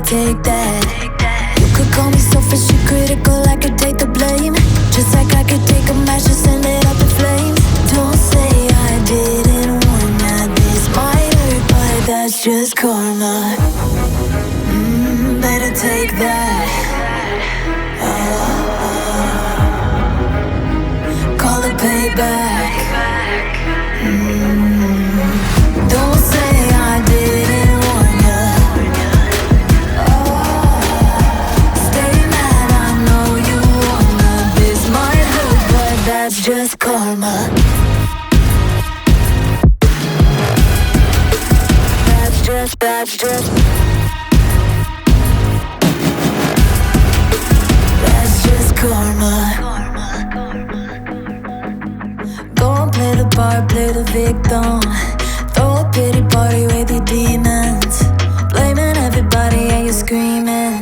take that. You could call me selfish and critical, I could take the blame. Just like I could take a match and send it up in flames. Don't say I didn't warn that this might hurt, but that's just karma. Better take that. Call it payback. Don't say I didn't warn ya. Stay mad, I know you wanna. This might hurt, but that's just karma. That's just karma. Go and play the part, play the victim. Throw a pity party with your demons. Blaming everybody and you're screaming,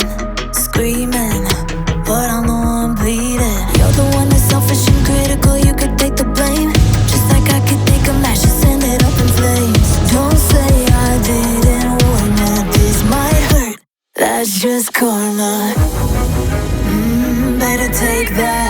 but I'm the one bleeding. You're the one that's selfish and critical, you could take the blame. Just like I could take a match and send it up in flames. Don't say I didn't warn that this might hurt. That's just karma. Better take that.